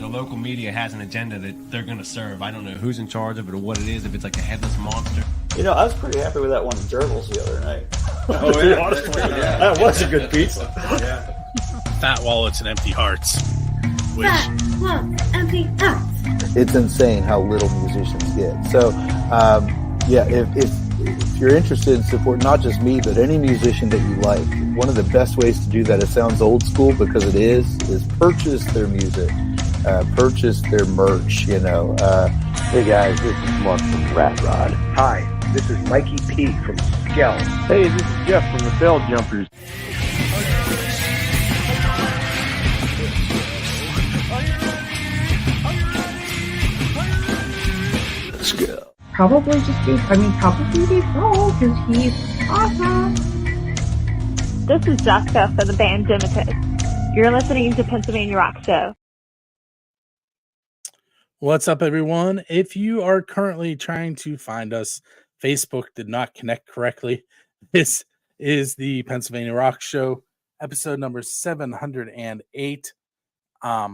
the local media has an agenda that they're going to serve. I don't know who's in charge of it or what it is, if it's like a headless monster. You know, I was pretty happy with that one gerbils the other night. Oh, yeah. Honestly, yeah. That was a good pizza. Yeah. Fat wallets and empty hearts. Which... Fat wallets, empty hearts. It's insane how little musicians get. So, yeah, if you're interested in support, not just me, but any musician that you like, one of the best ways to do that, it sounds old school because it is purchase their music, purchase their merch, you know. Hey guys, this is Mark from Rat Rod. Hi, this is Mikey P from Skell. Hey, this is Jeff from the Bell Jumpers. Skell. Probably Dave Grohl, because he's awesome. This is Jessica for the band Dimitus. You're listening to Pennsylvania Rock Show. What's up, everyone? If you are currently trying to find us, Facebook did not connect correctly. This is the Pennsylvania Rock Show, episode number 708. I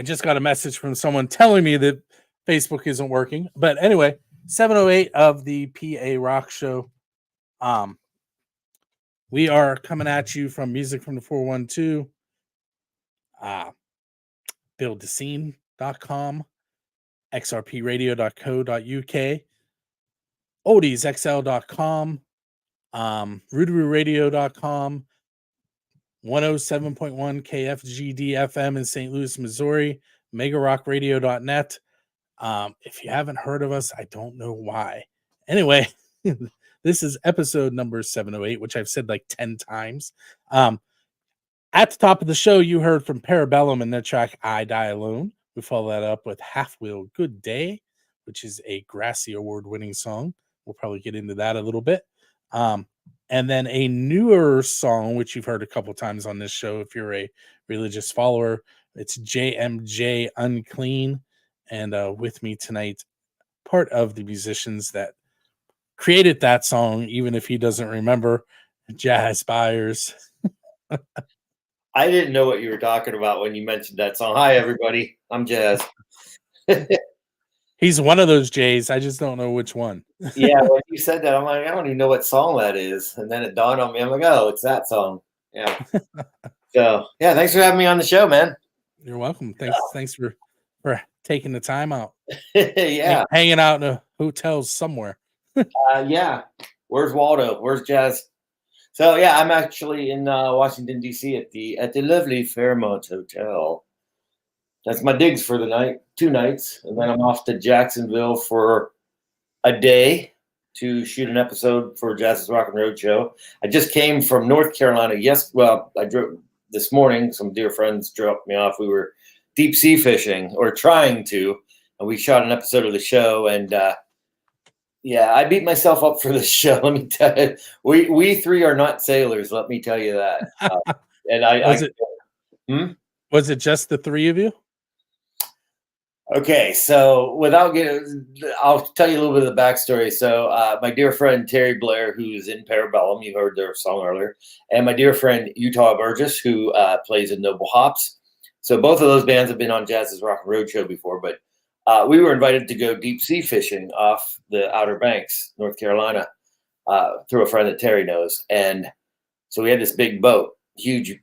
just got a message from someone telling me that Facebook isn't working. But anyway, 708 of the PA Rock Show. We are coming at you from Music from the 412. BuildTheScene.com, xrpradio.co.uk, oldiesxl.com, rootaroораdio.com, 107.1 KFGD FM in St. Louis, Missouri, megarockradio.net. If you haven't heard of us, I don't know why. Anyway, this is episode number 708, which I've said like 10 times. At the top of the show, you heard from Parabellum and their track I Die Alone. We follow that up with Half Wheel Good Day, which is a Grassy Award-winning song. We'll probably get into that a little bit. And then a newer song, which you've heard a couple times on this show if you're a religious follower. It's JMJ Unclean. And with me tonight, part of the musicians that created that song, even if he doesn't remember, Jazz Byers. I didn't know what you were talking about when you mentioned that song. Hi, everybody. I'm Jazz. He's one of those J's. I just don't know which one. Yeah, when you said that, I'm like, I don't even know what song that is. And then it dawned on me. I'm like, oh, it's that song. Yeah. So, yeah, thanks for having me on the show, man. You're welcome. Thanks for taking the time out. Yeah. Hanging out in a hotel somewhere. Yeah. Where's Waldo? Where's Jazz? So yeah, I'm actually in Washington D.C. at the lovely Fairmont Hotel. That's my digs for the night, 2 nights, and then I'm off to Jacksonville for a day to shoot an episode for Jazz's Rock and Roadshow. I just came from North Carolina. I drove this morning. Some dear friends dropped me off. We were deep sea fishing, or trying to, and we shot an episode of the show. And yeah, I beat myself up for this show. Let me tell you, we three are not sailors. Let me tell you that. And was it just the three of you? Okay, so I'll tell you a little bit of the backstory. So my dear friend Terry Blair, who's in Parabellum, you heard their song earlier, and my dear friend Utah Burgess, who plays in Noble Hops. So both of those bands have been on Jazz's Rock and Roadshow before, but we were invited to go deep sea fishing off the Outer Banks, North Carolina, through a friend that Terry knows. And so we had this big boat, huge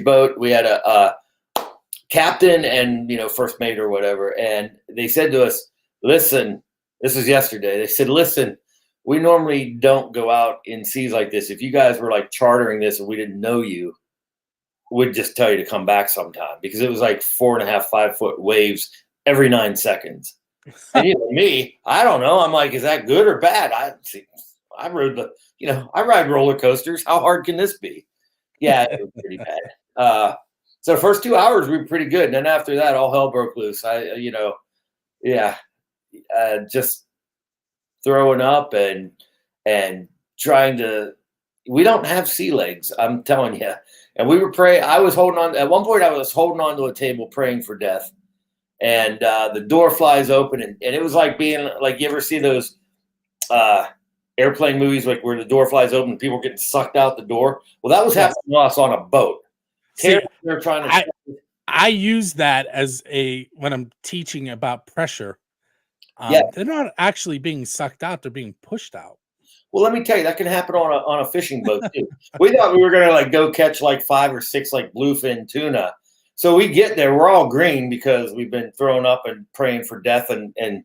boat. We had a captain and, first mate or whatever. And they said to us, listen, this was yesterday. They said, listen, we normally don't go out in seas like this. If you guys were like chartering this and we didn't know you, we'd just tell you to come back sometime, because it was like 4.5, 5 foot waves every 9 seconds. And me, I don't know. I'm like, is that good or bad? I ride roller coasters. How hard can this be? Yeah, it was pretty bad. So the first 2 hours we were pretty good, and then after that, all hell broke loose. Just throwing up and trying to. We don't have sea legs, I'm telling you. And we were praying. At one point, I was holding on to a table praying for death. And the door flies open, and it was like being like, you ever see those airplane movies like where the door flies open and people are getting sucked out the door? Well, that was happening to us on a boat. They're trying to. I use that as when I'm teaching about pressure. Yeah. They're not actually being sucked out; they're being pushed out. Well, let me tell you, that can happen on a fishing boat too. We thought we were gonna like go catch like 5 or 6 like bluefin tuna. So we get there, we're all green because we've been thrown up and praying for death and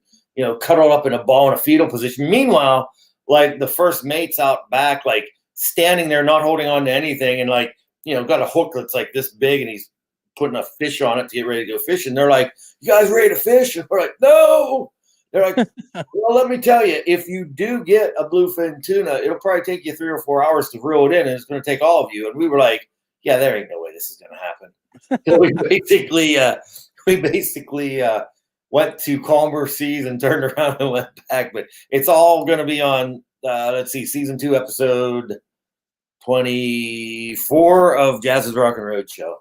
cuddled up in a ball in a fetal position. Meanwhile, like the first mate's out back, like standing there, not holding on to anything, and like got a hook that's like this big, and he's putting a fish on it to get ready to go fishing. They're like, "You guys ready to fish?" And we're like, "No." They're like, "Well, let me tell you, if you do get a bluefin tuna, it'll probably take you 3 or 4 hours to reel it in, and it's going to take all of you." And we were like, "Yeah, there ain't no way this is going to happen." So we basically went to calmer seas and turned around and went back. But it's all going to be on, season 2, episode 24 of Jazz's Rockin' Roadshow.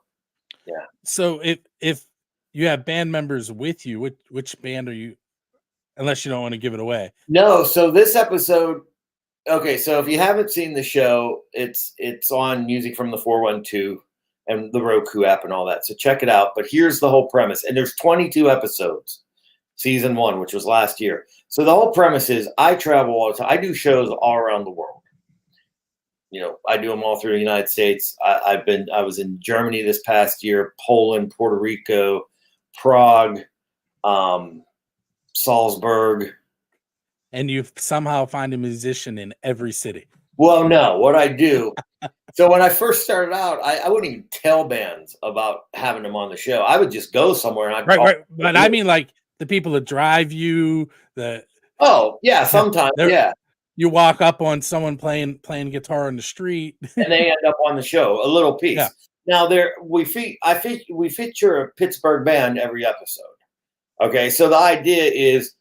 Yeah. So if you have band members with you, which band are you? Unless you don't want to give it away. No. So this episode. Okay. So if you haven't seen the show, it's on Music from the 412 and the Roku app and all that. So check it out. But here's the whole premise. And there's 22 episodes, season 1, which was last year. So the whole premise is I travel all the time. I do shows all around the world. I do them all through the United States. I was in Germany this past year, Poland, Puerto Rico, Prague, Salzburg. And you somehow find a musician in every city. Well, no, what I do. So when I first started out, I wouldn't even tell bands about having them on the show. I would just go somewhere and I'd right. But I mean, like the people that drive you. Oh yeah, sometimes yeah. You walk up on someone playing guitar on the street, and they end up on the show, a little piece. Yeah. Now we feature a Pittsburgh band every episode. Okay, so the idea is,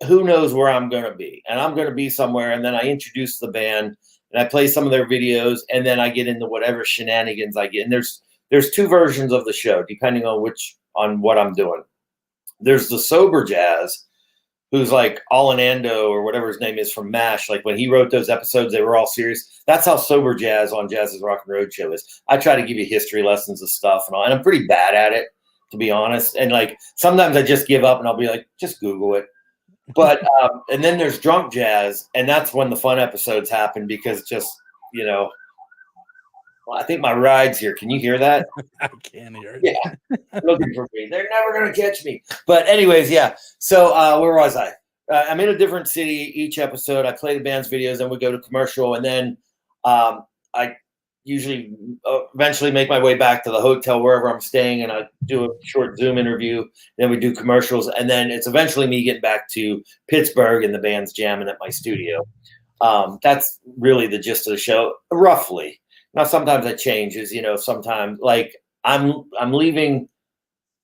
who knows where I'm going to be, and I'm going to be somewhere, and then I introduce the band, and I play some of their videos, and then I get into whatever shenanigans I get. And there's 2 versions of the show depending on what I'm doing. There's the sober jazz, who's like Alanando or whatever his name is from MASH. Like when he wrote those episodes, they were all serious. That's how sober jazz on Jazz's Rockin' Roadshow is. I try to give you history lessons of stuff and all, and I'm pretty bad at it, to be honest. And like sometimes I just give up and I'll be like, just Google it. But and then there's drunk jazz, and that's when the fun episodes happen because just well, I think my ride's here. Can you hear that? I can hear it. Yeah, looking for me. They're never going to catch me. But anyways, yeah. So where was I? I'm in a different city each episode. I play the band's videos, and we go to commercial, and then I usually eventually make my way back to the hotel wherever I'm staying, and I do a short Zoom interview. Then we do commercials, and then it's eventually me getting back to Pittsburgh and the band's jamming at my studio. That's really the gist of the show, roughly. Now, sometimes that changes, sometimes like I'm leaving.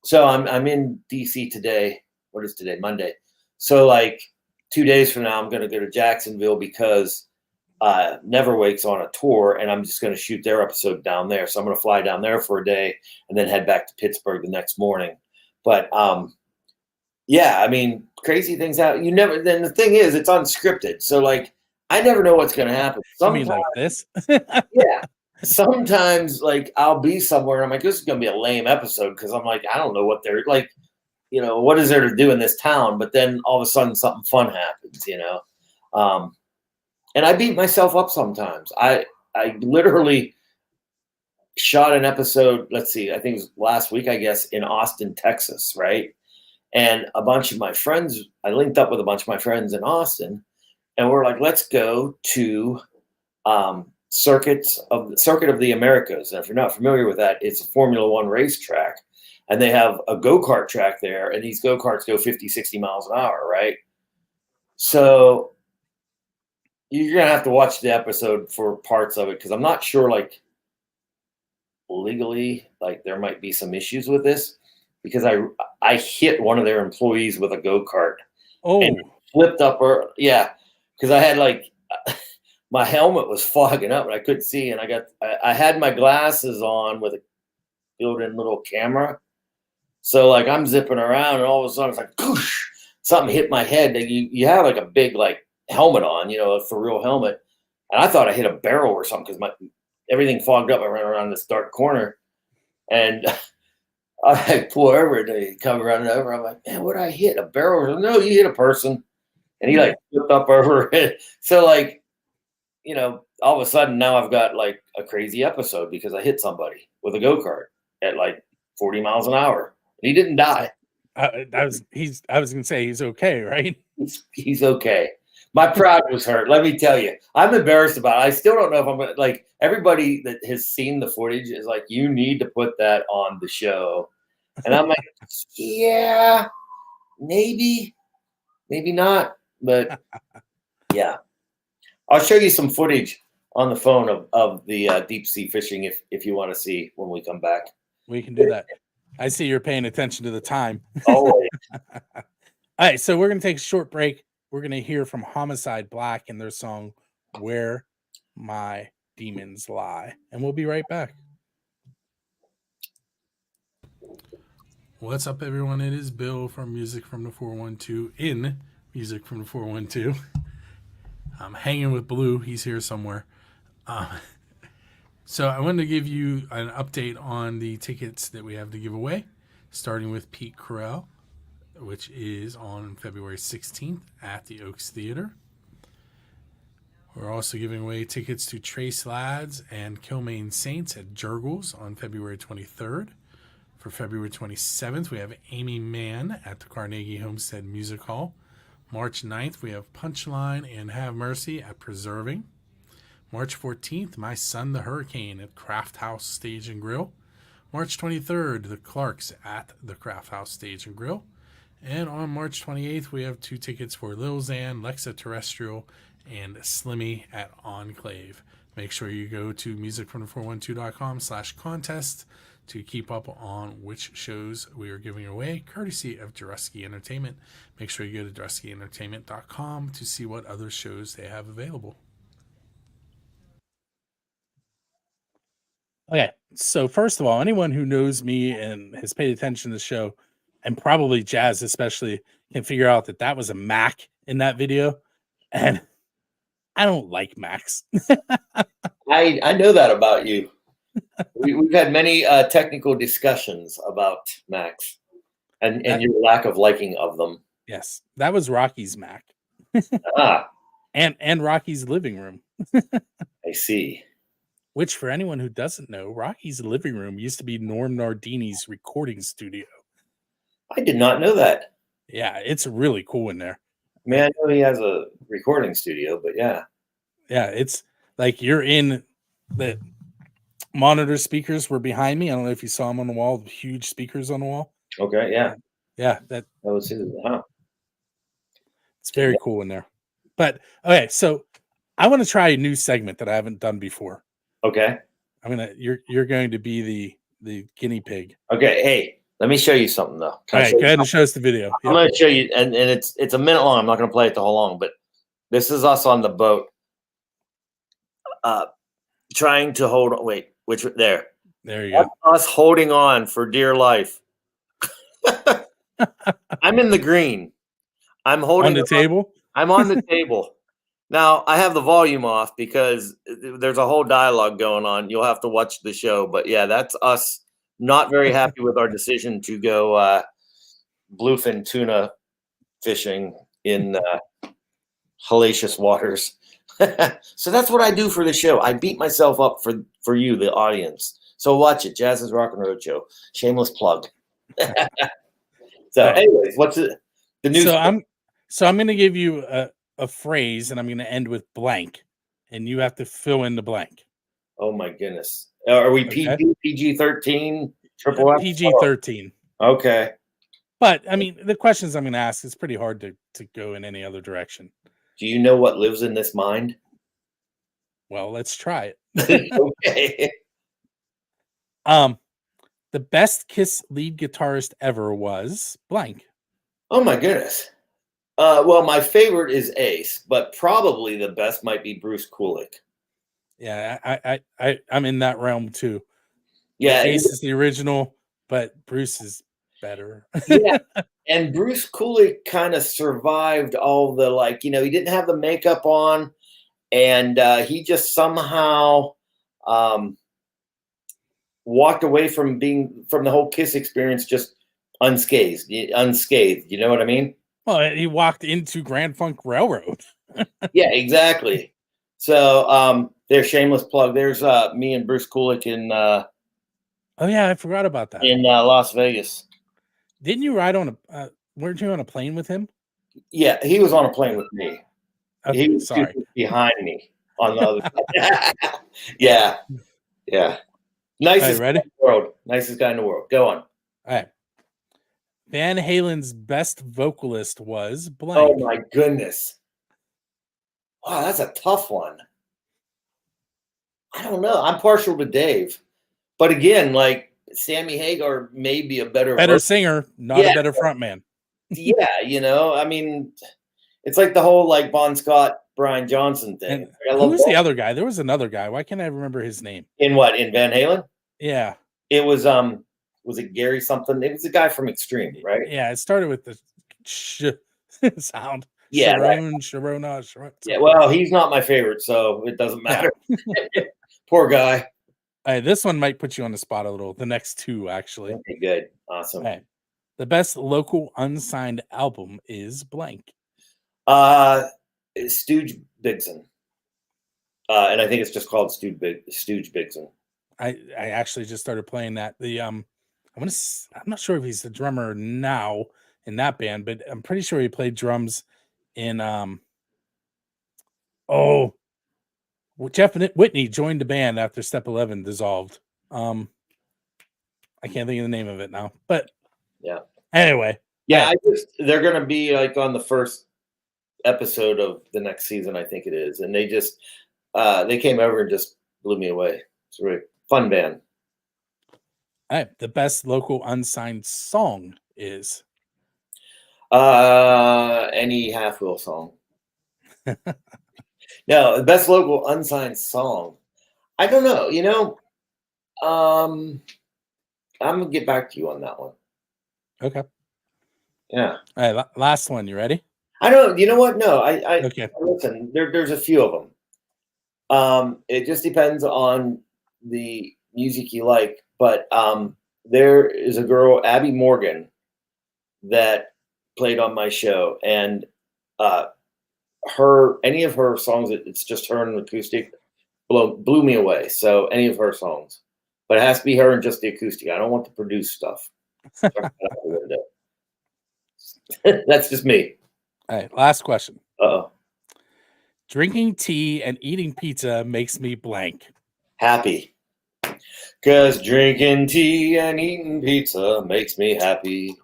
So I'm in DC today. What is today? Monday. So like 2 days from now, I'm going to go to Jacksonville because Never Wake's on a tour, and I'm just going to shoot their episode down there. So I'm going to fly down there for a day and then head back to Pittsburgh the next morning. But yeah, I mean, crazy things happen. Then the thing is, it's unscripted. So like, I never know what's going to happen. Sometimes, like this? Yeah. Sometimes like I'll be somewhere and I'm like, this is going to be a lame episode because I'm like, I don't know what they're like, what is there to do in this town? But then all of a sudden something fun happens, and I beat myself up sometimes. I literally shot an episode, let's see, I think it was last week, I guess, in Austin, Texas, right? And a bunch of my friends, I linked up with a bunch of my friends in Austin, and we're like, let's go to Circuit of the Americas. And if you're not familiar with that, it's a Formula One racetrack, and they have a go-kart track there, and these go-karts go 50, 60 miles an hour, right? So you're going to have to watch the episode for parts of it because I'm not sure, like, legally, like, there might be some issues with this because I hit one of their employees with a go-kart. Oh. And flipped up because I had, like, my helmet was fogging up and I couldn't see, and I had my glasses on with a built-in little camera. So, like, I'm zipping around, and all of a sudden it's like, whoosh, something hit my head. You have, like, a big, like, helmet on, a for real helmet. And I thought I hit a barrel or something because everything fogged up. I ran around this dark corner, and I pull over and they come running over. I'm like, man, what did I hit? A barrel? No, you hit a person. And he like flipped up over it. So like, you know, all of a sudden now I've got like a crazy episode because I hit somebody with a go-kart at like 40 miles an hour. And he didn't die. I was gonna say he's okay, right? He's okay. My pride was hurt. Let me tell you, I'm embarrassed about it. I still don't know if I'm gonna, like, everybody that has seen the footage is like, you need to put that on the show. And I'm like, yeah, maybe not. But yeah, I'll show you some footage on the phone of the deep sea fishing if you want to see when we come back. We can do that. I see you're paying attention to the time. Always. All right, so we're going to take a short break. We're going to hear from Homicide Black and their song, Where My Demons Lie. And we'll be right back. What's up, everyone? It is Bill from Music from the 412 in Music from the 412. I'm hanging with Blue. He's here somewhere. So I wanted to give you an update on the tickets that we have to give away, starting with Pete Carell, which is on February 16th at the Oaks Theater. We're also giving away tickets to Trace Lads and Kilmaine Saints at Jurgles on February 23rd. For February 27th, we have Amy Mann at the Carnegie Homestead Music Hall. March 9th, we have Punchline and Have Mercy at Preserving. March 14th, My Son the Hurricane at Craft House Stage and Grill. March 23rd, the Clarks at the Craft House Stage and Grill. And on March 28th, we have 2 tickets for Lil Xan, Lexa Terrestrial, and Slimmy at Enclave. Make sure you go to musicfrom412.com/contest to keep up on which shows we are giving away, courtesy of Jazz Entertainment. Make sure you go to JazzEntertainment.com to see what other shows they have available. Okay, so first of all, anyone who knows me and has paid attention to the show, and probably Jazz especially, can figure out that that was a Mac in that video, and I don't like Macs. I know that about you. We've had many technical discussions about Macs and your lack of liking of them. Yes, that was Rocky's Mac. And Rocky's living room. I see. Which, for anyone who doesn't know, Rocky's living room used to be Norm Nardini's recording studio. I did not know that. Yeah, it's really cool in there. I mean, I know he has a recording studio, but yeah. Yeah, it's like you're in the monitor speakers were behind me. I don't know if you saw them on the wall, the huge speakers on the wall. Okay, yeah. Yeah, that was his. Wow. It's very cool in there. But okay, so I want to try a new segment that I haven't done before. Okay. You're going to be the guinea pig. Okay, hey, let me show you something though. All right, go ahead and show us the video. I'm going to show you, and it's a minute long. I'm not going to play it the whole long, but this is us on the boat, trying to hold on. Wait, there? There you go. Us holding on for dear life. I'm in the green. I'm holding on the table. I'm on the table. Now, I have the volume off because there's a whole dialogue going on. You'll have to watch the show. But yeah, that's us not very happy with our decision to go bluefin tuna fishing in hellacious waters. So that's what I do for the show. I beat myself up for you, the audience. So watch it. Jazz's Rock and Roadshow. Shameless plug. So anyways, what's the news? So I'm going to give you a phrase, and I'm going to end with blank, and you have to fill in the blank. Oh my goodness! Are we PG-13? Triple F? PG-13. Okay. But I mean, the questions I'm going to ask is pretty hard to go in any other direction. Do you know what lives in this mind? Well, let's try it. Okay. The best Kiss lead guitarist ever was blank. Oh my goodness. Well, my favorite is Ace, but probably the best might be Bruce Kulick. Yeah, I'm in that realm too. Yeah, Ace is the original, but Bruce is better. Yeah, and Bruce Kulick kind of survived all the he didn't have the makeup on, and he just somehow walked away from the whole Kiss experience just unscathed. You know what I mean? Well, he walked into Grand Funk Railroad. Yeah, exactly. So there's shameless plug. There's me and Bruce Kulick in Oh yeah, I forgot about that. in Las Vegas. Didn't you ride on a? Weren't you on a plane with him? Yeah, he was on a plane with me. Okay, He was sorry. behind me on the other side. Yeah. Nicest ready? guy in the world. Nicest guy in the world. Go on. All right. Van Halen's best vocalist was Oh blank. my goodness. Wow, that's a tough one. I don't know. I'm partial to Dave. But again, like Sammy Hagar may be a better singer, not a better frontman. Yeah, I mean, it's like the whole like Bon Scott, Brian Johnson thing. Who was the other guy? There was another guy. Why can't I remember his name? In what? In Van Halen? Yeah. It was it Gary something? It was a guy from Extreme, right? Yeah, it started with the sound. Yeah. Sharona. Yeah, well, he's not my favorite, so it doesn't matter. Poor guy. All right, this one might put you on the spot a little. The next two, actually. Okay, good. Awesome. All right. The best local unsigned album is blank. Stooge Bigson. And I think it's just called Stooge Bigson. I actually just started playing that. I'm not sure if he's the drummer now in that band, but I'm pretty sure he played drums in Jeff Whitney joined the band after Step 11 dissolved. I can't think of the name of it now, but yeah. Anyway, yeah, they're gonna be like on the first episode of the next season, I think it is, and they just they came over and just blew me away. It's a really fun band. All right, the best local unsigned song is any Half Wheel song. No, the best local unsigned song. I don't know. I'm gonna get back to you on that one. Okay. Yeah. All right, last one. You ready? I don't. You know what? No. Okay. Listen, there's a few of them. It just depends on the music you like, but there is a girl, Abby Morgan, that played on my show, and any of her songs, it's just her and acoustic, blew me away. So any of her songs, but it has to be her and just the acoustic. I don't want the produced stuff. That's just me. All right, last question. Uh-oh. Drinking tea and eating pizza makes me blank. Happy. Because drinking tea and eating pizza makes me happy.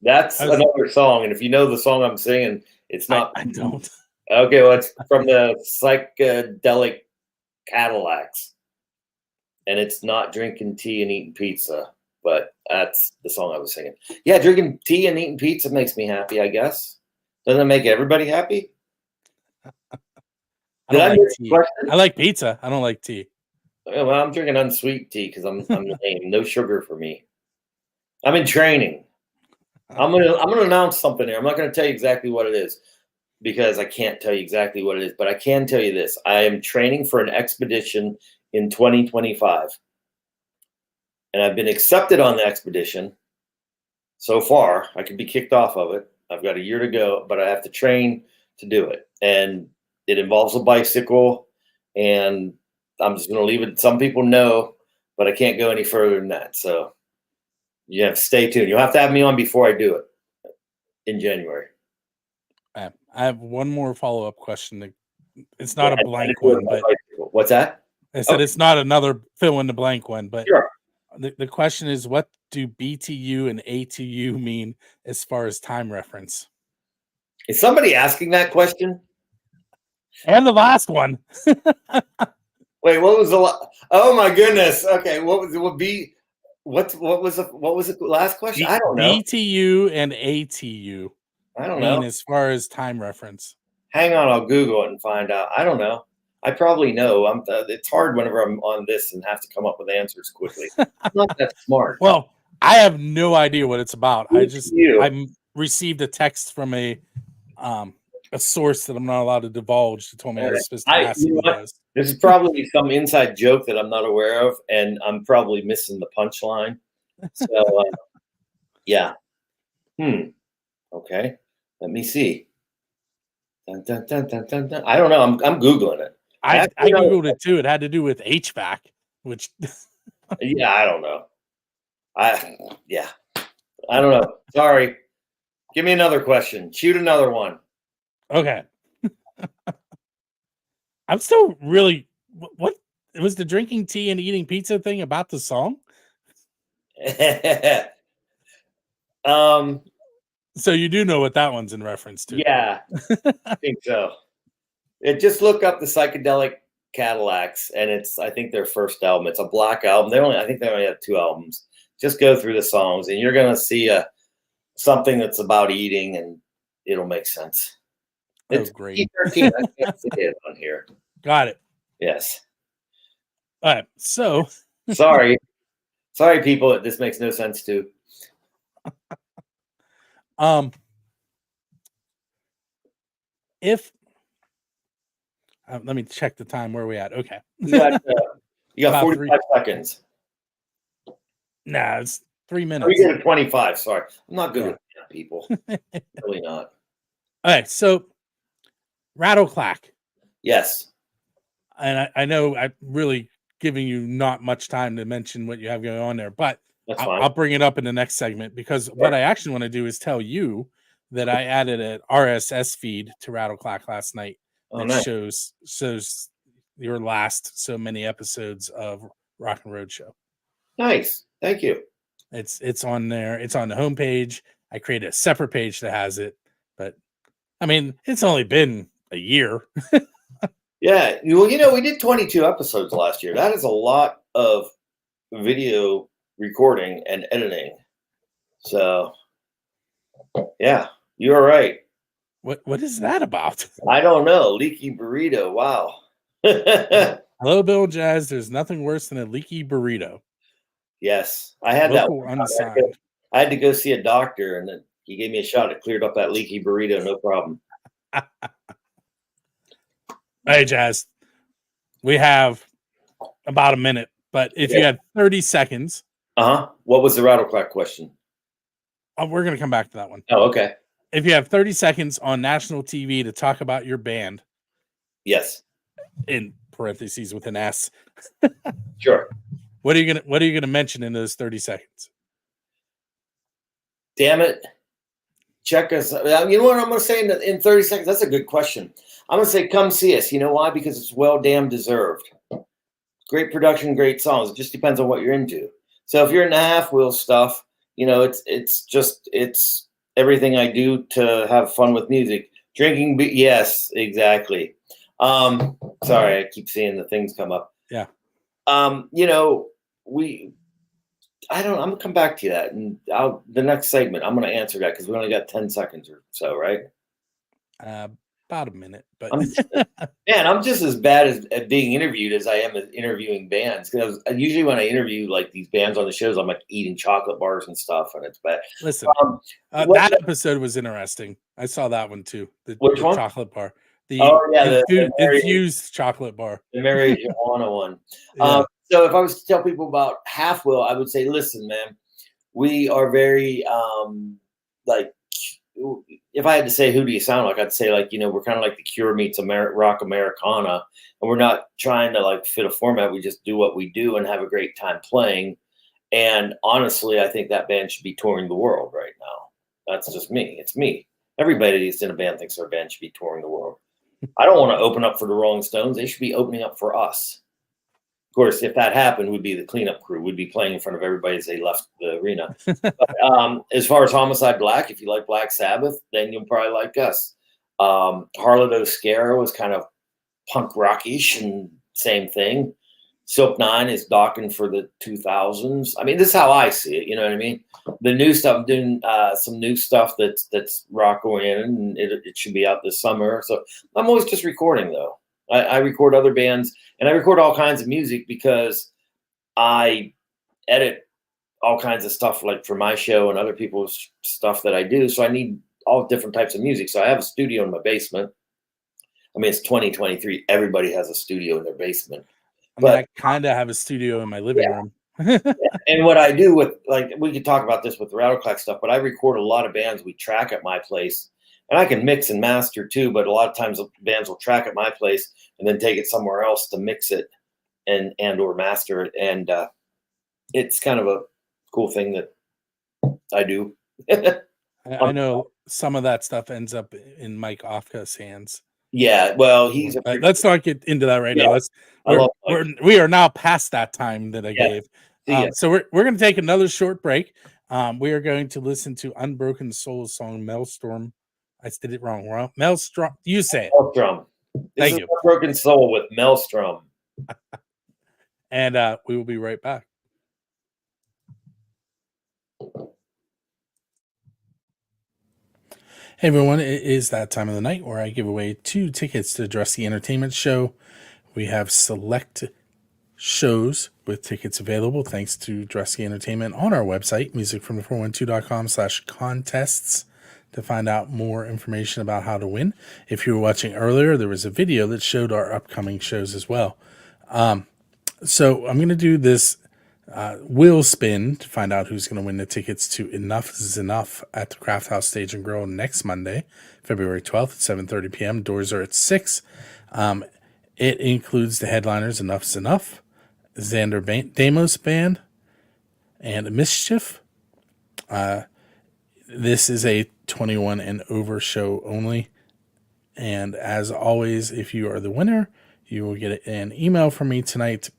That's another song, and if you know the song I'm singing, it's not. I don't. Okay, well, it's from the Psychedelic Cadillacs, and it's not drinking tea and eating pizza, but that's the song I was singing. Yeah, drinking tea and eating pizza makes me happy, I guess. Doesn't it make everybody happy? I like pizza. I don't like tea. Well, I'm drinking unsweet tea because I'm lame. No sugar for me. I'm in training. I'm gonna announce something here. I'm not gonna tell you exactly what it is because I can't tell you exactly what it is, but I can tell you this. I am training for an expedition in 2025. And I've been accepted on the expedition so far. I could be kicked off of it. I've got a year to go, but I have to train to do it. And it involves a bicycle, and I'm just going to leave it. Some people know, but I can't go any further than that. So you have to stay tuned. You'll have to have me on before I do it in January. I have one more follow-up question. It's not a blank one, but what's that? I said it's not another fill in the blank one, but sure. The question is, what do BTU and ATU mean as far as time reference? Is somebody asking that question? And the last one. Wait, what was the? Oh my goodness. Okay, what was the last question? I don't know. BTU and ATU. I don't know. As far as time reference. Hang on, I'll Google it and find out. I don't know. I probably know. It's hard whenever I'm on this and have to come up with answers quickly. I'm not that smart. Well, I have no idea what it's about. I received a text from a a source that I'm not allowed to divulge that told me I was supposed to ask you know who it what? was. This is probably some inside joke that I'm not aware of, and I'm probably missing the punchline. So, yeah. Okay. Let me see. Dun, dun, dun, dun, dun, dun. I don't know. I'm Googling it. I Googled it too. It had to do with HVAC, which Yeah, I don't know. I don't know. Sorry. Give me another question. Shoot another one. okay. I'm still really what it was the drinking tea and eating pizza thing about the song. So you do know what that one's in reference to. Yeah, I think so. Just look up the Psychedelic Cadillacs, and I think their first album. It's a black album. I think they only have 2 albums. Just go through the songs, and you're gonna see something that's about eating, and it'll make sense. It's great. P13. I can't see it on here. Got it. Yes. All right. So sorry, people. This makes no sense too. If let me check the time. Where are we at? Okay. You got 45 seconds. Nah, it's 3 minutes. We get 25. Sorry, I'm not good at that, people. Really not. All right. So Rattleclack. Yes. And I know I'm really giving you not much time to mention what you have going on there, but I'll bring it up in the next segment because what I actually want to do is tell you that I added an RSS feed to Rattleclack last night that shows your last so many episodes of Rockin' Roadshow. Nice. Thank you. It's on there. It's on the homepage. I created a separate page that has it, but I mean, it's only been a year. Yeah. Well, we did 22 episodes last year. That is a lot of video recording and editing. So, yeah, you're right. What is that about? I don't know. Leaky burrito. Wow. Hello, Bill Jazz. There's nothing worse than a leaky burrito. Yes, I had Local that. Unsigned. I had to go see a doctor, and then he gave me a shot. It cleared up that leaky burrito, no problem. Hey, Jazz. We have about a minute, but if you had 30 seconds. What was the Rattleclack question? We're going to come back to that one. Oh, okay. If you have 30 seconds on national TV to talk about your band. Yes. In parentheses with an S. Sure. What are you gonna mention in those 30 seconds? Damn it. Check us. You know what I'm going to say in 30 seconds? That's a good question. I'm going to say, come see us. You know why? Because it's well damn deserved. Great production, great songs. It just depends on what you're into. So if you're into half wheel stuff, it's everything I do to have fun with music. Drinking, yes, exactly. Sorry, I keep seeing the things come up. Yeah. I'm gonna come back to that, and the next segment I'm gonna answer that because we only got 10 seconds or so, right? About a minute, but I'm just as bad at being interviewed as I am at interviewing bands. Because usually when I interview like these bands on the shows, I'm like eating chocolate bars and stuff, and it's bad. Listen, that episode was interesting. I saw that one too. The chocolate bar. The infused chocolate bar. The Mary Joanna one. Yeah. So if I was to tell people about Half Wheel, I would say, listen, man, we are very if I had to say who do you sound like, I'd say we're kind of like the Cure meets rock Americana, and we're not trying to fit a format. We just do what we do and have a great time playing. And honestly, I think that band should be touring the world right now. That's just me. It's me. Everybody that's in a band thinks their band should be touring the world. I don't want to open up for the Rolling Stones. They should be opening up for us. Of course, if that happened, we'd be the cleanup crew. We'd be playing in front of everybody as they left the arena. But, as far as Homicide Black, if you like Black Sabbath, then you'll probably like us. Harlot O'Hara was kind of punk rockish and same thing. Silk Nine is docking for the 2000s. I mean, this is how I see it. You know what I mean? The new stuff, I'm doing some new stuff that's rock oriented, and it should be out this summer. So I'm always just recording, though. I record other bands, and I record all kinds of music because I edit all kinds of stuff for my show and other people's stuff that I do. So I need all different types of music. So I have a studio in my basement. I mean, it's 2023. Everybody has a studio in their basement. I kind of have a studio in my living room. And what I do with, like, we could talk about this with the Rattleclack stuff, but I record a lot of bands we track at my place. And I can mix and master too, but a lot of times bands will track at my place and then take it somewhere else to mix it and or master it. And it's kind of a cool thing that I do. I know some of that stuff ends up in Mike Ofka's hands. Yeah, well, let's not get into that right now. We are now past that time that I gave. So we're going to take another short break. We are going to listen to Unbroken Soul's song Maelstrom. I did it wrong. Maelstrom. You say it. Maelstrom. This is Unbroken Soul with Maelstrom. And we will be right back. Hey everyone, it is that time of the night where I give away 2 tickets to Dressy Entertainment Show. We have select shows with tickets available thanks to Dressy Entertainment on our website, musicfrom412.com/contests, to find out more information about how to win. If you were watching earlier, there was a video that showed our upcoming shows as well. So I'm going to do this wheel spin to find out who's going to win the tickets to Enough is Enough at the Craft House Stage and Grill next Monday, February 12th at 7:30 p.m. Doors are at 6. It includes the headliners Enough is Enough, Xander Damos Band, and Mischief. This is a 21 and over show only. And as always, if you are the winner, you will get an email from me tonight.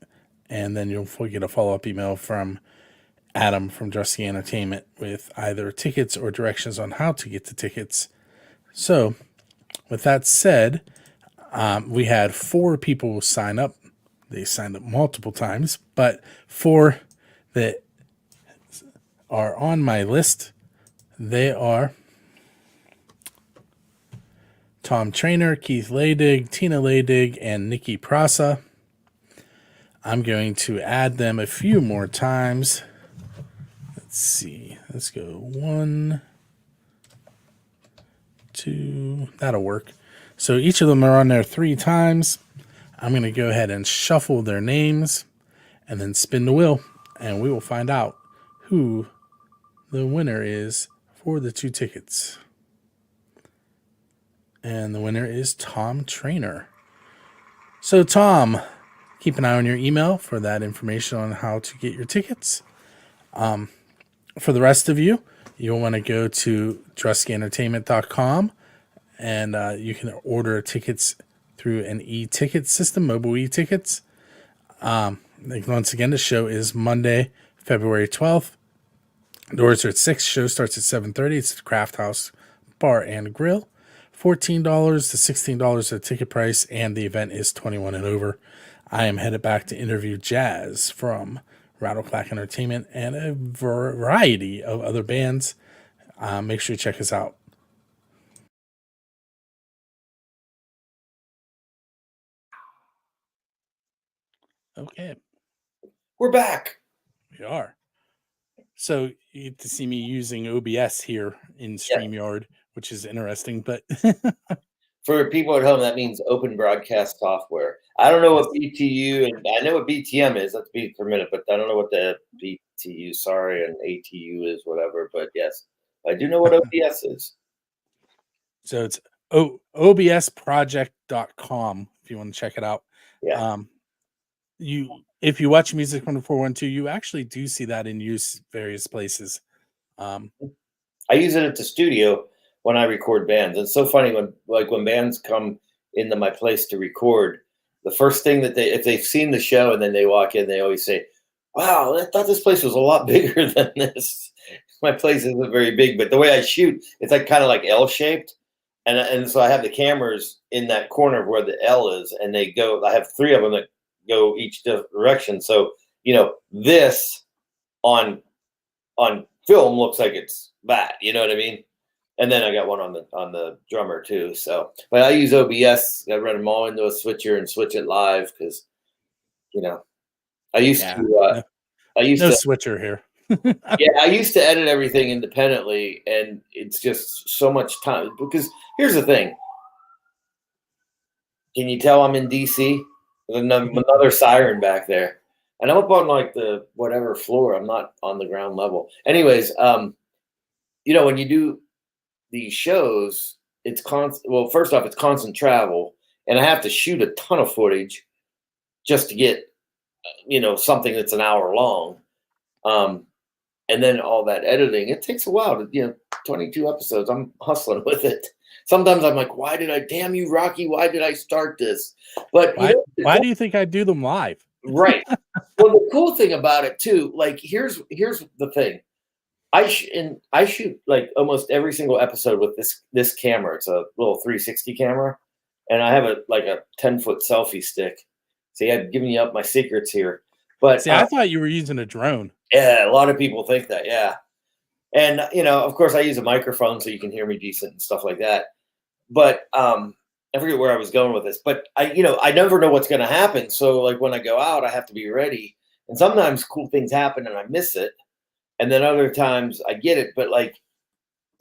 And then you'll get a follow-up email from Adam from Dressy Entertainment with either tickets or directions on how to get the tickets. So, with that said, we had 4 people sign up. They signed up multiple times, but 4 that are on my list, they are Tom Trainer, Keith Laydig, Tina Laydig, and Nikki Prasa. I'm going to add them a few more times. Let's see. Let's go 1, 2. That'll work. So each of them are on there 3 times. I'm going to go ahead and shuffle their names and then spin the wheel. And we will find out who the winner is for the 2 tickets. And the winner is Tom Trainer. So Tom, keep an eye on your email for that information on how to get your tickets. For the rest of you, you'll want to go to dressyentertainment.com and you can order tickets through an e-ticket system, mobile e-tickets. Once again, the show is Monday, February 12th. Doors are at 6. Show starts at 7:30. It's at the Craft House Bar and Grill. $14 to $16 the ticket price, and the event is 21 and over. I am headed back to interview Jazz from Rattleclack Entertainment and a variety of other bands. Make sure you check us out. Okay. We're back. We are. So you get to see me using OBS here in StreamYard, which is interesting, but for people at home, that means open broadcast software. I don't know what BTU, and I know what BTM is. That's beat per minute, but I don't know what the BTU, and ATU is, whatever. But yes, I do know what OBS is. So it's obsproject.com if you want to check it out. Yeah. If you watch Music from the 412, you actually do see that in use various places. I use it at the studio when I record bands. It's so funny when bands come into my place to record, the first thing that if they've seen the show and then they walk in, they always say, "Wow, I thought this place was a lot bigger than this." My place isn't very big, but the way I shoot, it's like kind of like L-shaped. And so I have the cameras in that corner where the L is, and they go, I have 3 of them that go each direction. So, this on film looks like it's that, you know what I mean? And then I got one on the drummer too. So, but I use OBS. I run them all into a switcher and switch it live because, I used to switcher here. Yeah, I used to edit everything independently, and it's just so much time. Because here's the thing. Can you tell I'm in DC? There's another siren back there. And I'm up on like the whatever floor. I'm not on the ground level. Anyways, you know, when you do these shows, it's constant. Well, first off, it's constant travel, and I have to shoot a ton of footage just to get, you know, something that's an hour long. And then all that editing, it takes a while to, you know, 22 episodes. I'm hustling with it. Sometimes I'm like, why did I, damn you, Rocky, why did I start this? But why do you think I do them live? Right. Well, the cool thing about it too, like here's the thing. I shoot like almost every single episode with this camera. It's a little 360 camera, and I have a 10-foot selfie stick. See, I've given you up my secrets here. But see, I thought you were using a drone. Yeah, a lot of people think that. Yeah, and you know, of course, I use a microphone so you can hear me decent and stuff like that. But I forget where I was going with this. But I never know what's going to happen. So like when I go out, I have to be ready. And sometimes cool things happen and I miss it. And then other times I get it. But like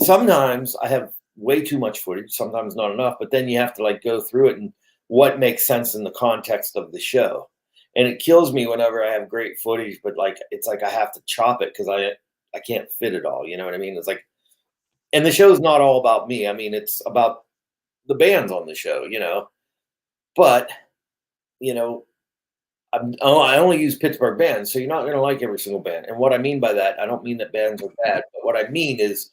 sometimes I have way too much footage. Sometimes not enough. But then you have to like go through it and what makes sense in the context of the show. And it kills me whenever I have great footage, but like it's like I have to chop it because I can't fit it all. You know what I mean? It's like, and the show's not all about me. I mean, it's about the bands on the show, you know. But you know, I only use Pittsburgh bands, so you're not going to like every single band. And what I mean by that, I don't mean that bands are bad, but what I mean is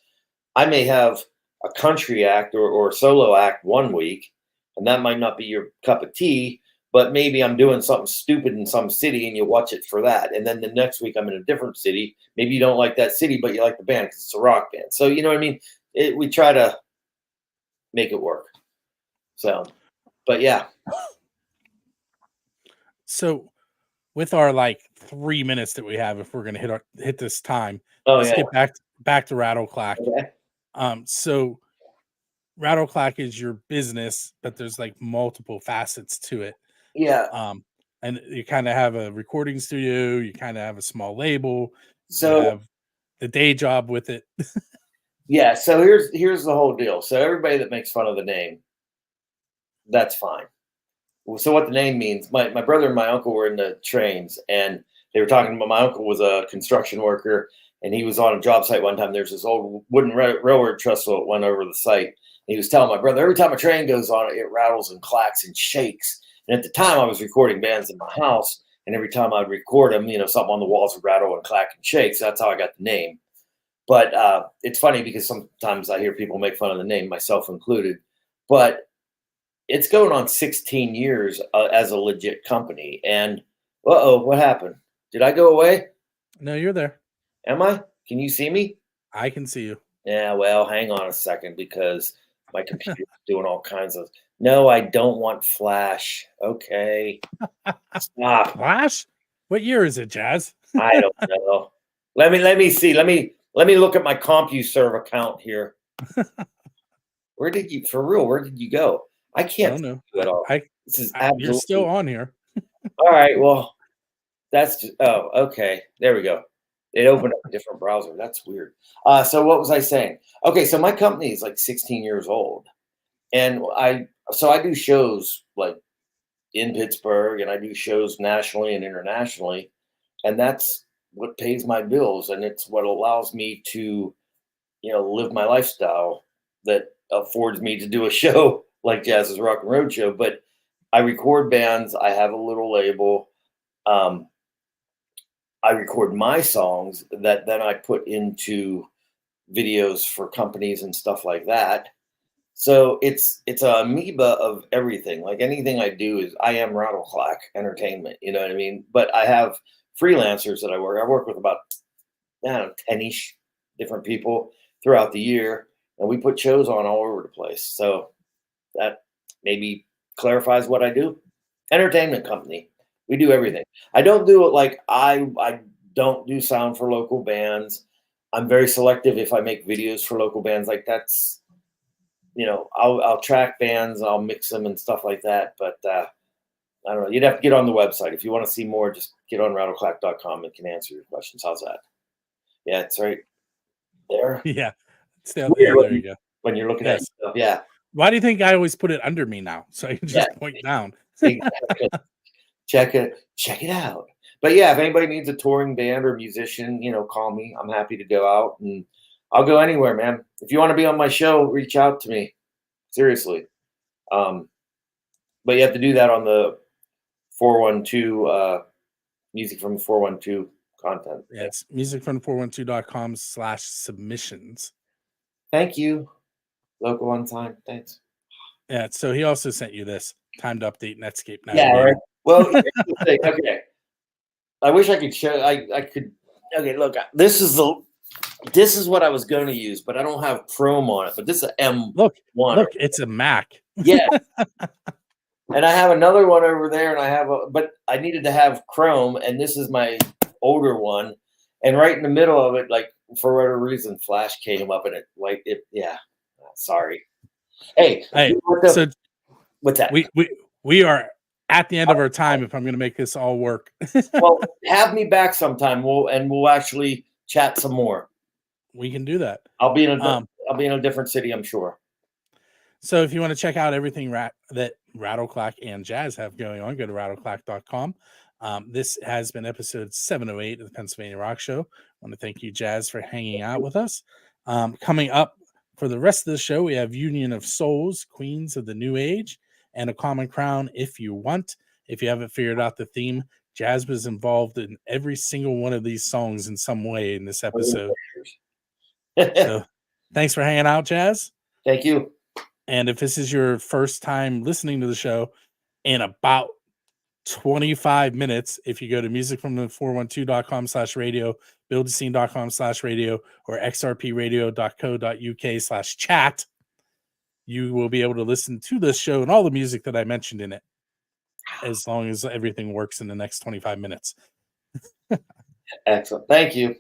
I may have a country act or solo act one week, and that might not be your cup of tea. But maybe I'm doing something stupid in some city and you watch it for that. And then the next week I'm in a different city. Maybe you don't like that city, but you like the band because it's a rock band. So, you know what I mean? We try to make it work. So, but yeah. So with our like 3 minutes that we have, if we're going to hit this time, let's get back to Rattleclack. Okay. So Rattleclack is your business, but there's like multiple facets to it. Yeah. And you kind of have a recording studio, you kind of have a small label, so you have the day job with it. Yeah. So here's the whole deal. So everybody that makes fun of the name, that's fine. So what the name means, my brother and my uncle were in the trains and they were talking about, my uncle was a construction worker and he was on a job site one time. There's this old wooden railroad trestle that went over the site. And he was telling my brother, every time a train goes on, it rattles and clacks and shakes. And at the time, I was recording bands in my house, and every time I'd record them, you know, something on the walls would rattle and clack and shake. So that's how I got the name. But it's funny because sometimes I hear people make fun of the name, myself included. But it's going on 16 years as a legit company. And what happened? Did I go away? No, you're there. Am I? Can you see me? I can see you. Yeah, well, hang on a second because my computer's doing all kinds of. No, I don't want Flash. Okay. Stop. Flash? What year is it, Jazz? I don't know. Let me see. Let me look at my CompuServe account here. Where did you go? I can't know. at all. This is absolutely... You're still on here. All right. Well, that's just, okay. There we go. It opened up a different browser. That's weird. So what was I saying? Okay, so my company is like 16 years old. And I do shows like in Pittsburgh and I do shows nationally and internationally. And that's what pays my bills. And it's what allows me to, you know, live my lifestyle that affords me to do a show like Jazz's Rockin' Roadshow. But I record bands. I have a little label. I record my songs that then I put into videos for companies and stuff like that. So it's a amoeba of everything. Like anything I do is I am Rattleclack Entertainment. You know what I mean? But I have freelancers that I work with about 10-ish different people throughout the year, and we put shows on all over the place. So that maybe clarifies what I do. Entertainment company. We do everything. I don't do it like I don't do sound for local bands. I'm very selective if I make videos for local bands. Like that's, you know, I'll track bands, I'll mix them and stuff like that. But I don't know. You'd have to get on the website. If you want to see more, just get on rattleclack.com. It can answer your questions. How's that? Yeah, it's right there. Yeah. Weird There when you go. When you're looking Yes. at stuff. Yeah. Why do you think I always put it under me now? So I can just Yeah. point down. Exactly. Check it out. But yeah, if anybody needs a touring band or musician, call me. I'm happy to go out, and I'll go anywhere, man. If you want to be on my show, reach out to me. Seriously. But you have to do that on the 412 music from the 412 content. Yeah, it's musicfrom412.com/submissions. Thank you. Local on time. Thanks. Yeah, so he also sent you this time to update Netscape. Yeah, right. Well, here's the thing. Okay. I wish I could show. I could. Okay, look. This is what I was going to use, but I don't have Chrome on it. But this is an M1. Look, it's a Mac. Yeah. And I have another one over there, and but I needed to have Chrome, and this is my older one. And right in the middle of it, like for whatever reason, Flash came up, and it. Yeah. Sorry. Hey. So what's that? We are at the end of our time. If I'm going to make this all work. Well, have me back sometime. We'll actually chat some more. We can do that. I'll be in a different city, I'm sure. So if you want to check out everything that Rattleclack and Jazz have going on, go to rattleclack.com. This has been episode 708 of the Pennsylvania Rock Show. I want to thank you, Jazz, for hanging out with us. Coming up for the rest of the show, we have Union of Souls, Queens of the New Age, and A Common Crown, If You Want. If you haven't figured out the theme, Jazz was involved in every single one of these songs in some way in this episode. So thanks for hanging out, Jazz. Thank you. And if this is your first time listening to the show, in about 25 minutes, if you go to musicfromthe412.com/radio, buildascene.com/radio, or xrpradio.co.uk/chat, you will be able to listen to this show and all the music that I mentioned in it, as long as everything works in the next 25 minutes. Excellent. Thank you.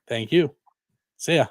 Thank you. See ya.